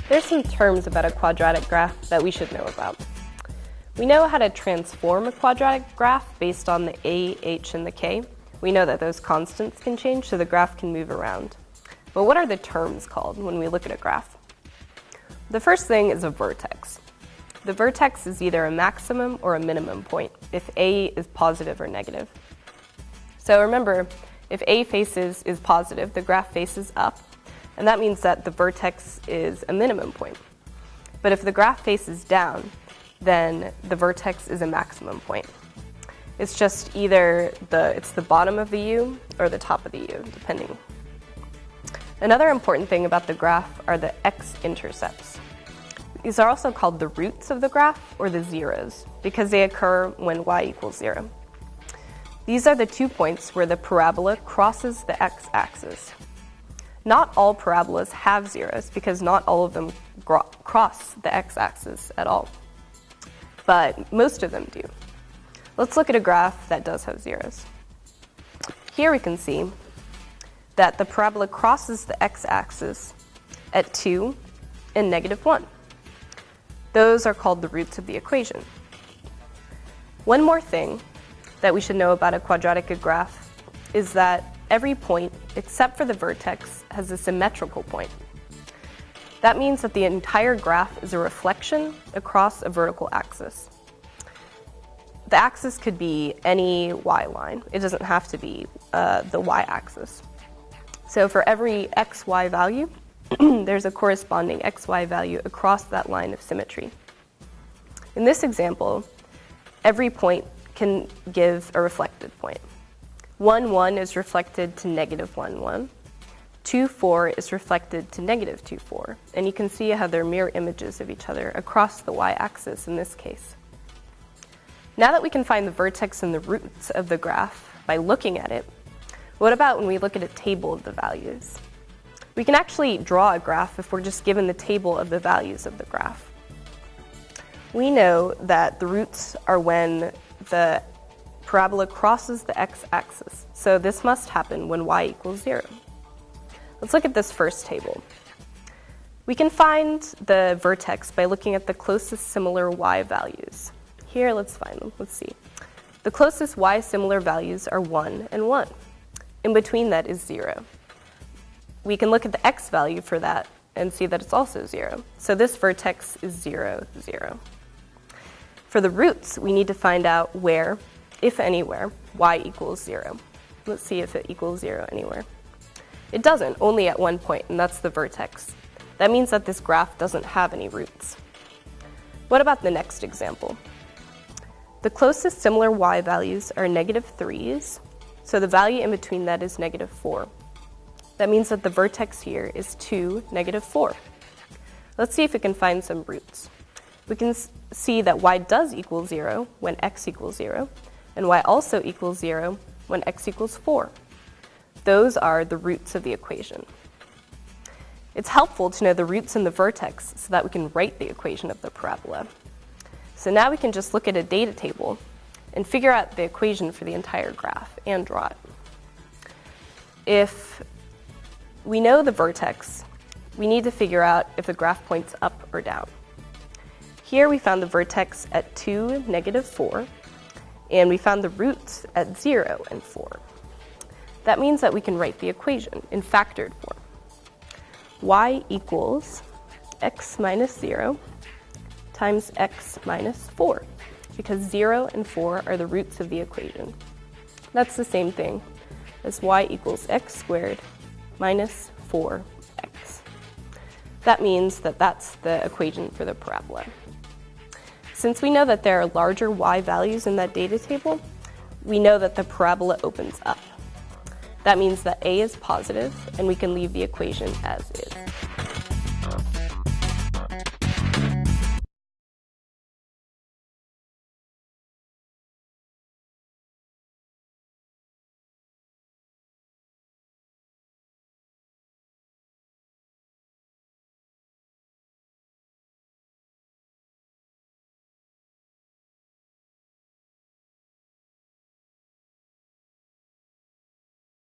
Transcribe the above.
There's some terms about a quadratic graph that we should know about. We know how to transform a quadratic graph based on the a, h, and the k. We know that those constants can change, so the graph can move around. But what are the terms called when we look at a graph? The first thing is a vertex. The vertex is either a maximum or a minimum point if a is positive or negative. So remember, if a is positive, the graph faces up, and that means that the vertex is a minimum point. But if the graph faces down, then the vertex is a maximum point. It's just either the bottom of the U or the top of the U, depending. Another important thing about the graph are the x-intercepts. These are also called the roots of the graph, or the zeros, because they occur when y equals 0. These are the 2 points where the parabola crosses the x-axis. Not all parabolas have zeros, because not all of them cross the x-axis at all. But most of them do. Let's look at a graph that does have zeros. Here we can see that the parabola crosses the x-axis at 2 and -1. Those are called the roots of the equation. One more thing that we should know about a quadratic graph is that every point, except for the vertex, has a symmetrical point. That means that the entire graph is a reflection across a vertical axis. The axis could be any y line. It doesn't have to be the y-axis. So for every xy value, there's a corresponding xy value across that line of symmetry. In this example, every point can give a reflected point. 1, 1 is reflected to -1, 1. 2, 4 is reflected to -2, 4. And you can see how they're mirror images of each other across the y-axis in this case. Now that we can find the vertex and the roots of the graph by looking at it, what about when we look at a table of the values? We can actually draw a graph if we're just given the table of the values of the graph. We know that the roots are when the parabola crosses the x-axis, so this must happen when y equals 0. Let's look at this first table. We can find the vertex by looking at the closest similar y values. Here, let's find them. Let's see. The closest y similar values are 1 and 1. In between that is 0. We can look at the x value for that and see that it's also 0. So this vertex is 0, 0. For the roots, we need to find out where, if anywhere, y equals 0. Let's see if it equals 0 anywhere. It doesn't, only at one point, and that's the vertex. That means that this graph doesn't have any roots. What about the next example? The closest similar y values are -3s, so the value in between that is -4. That means that the vertex here is 2, -4. Let's see if we can find some roots. We can see that y does equal 0 when x equals 0, and y also equals 0 when x equals 4. Those are the roots of the equation. It's helpful to know the roots in the vertex so that we can write the equation of the parabola. So now we can just look at a data table and figure out the equation for the entire graph and draw it. If we know the vertex, we need to figure out if the graph points up or down. Here we found the vertex at 2, -4, and we found the roots at 0 and 4. That means that we can write the equation in factored form. Y equals x minus 0 times x minus 4, because 0 and 4 are the roots of the equation. That's the same thing as y equals x squared minus 4x. That means that that's the equation for the parabola. Since we know that there are larger y values in that data table, we know that the parabola opens up. That means that a is positive, and we can leave the equation as is.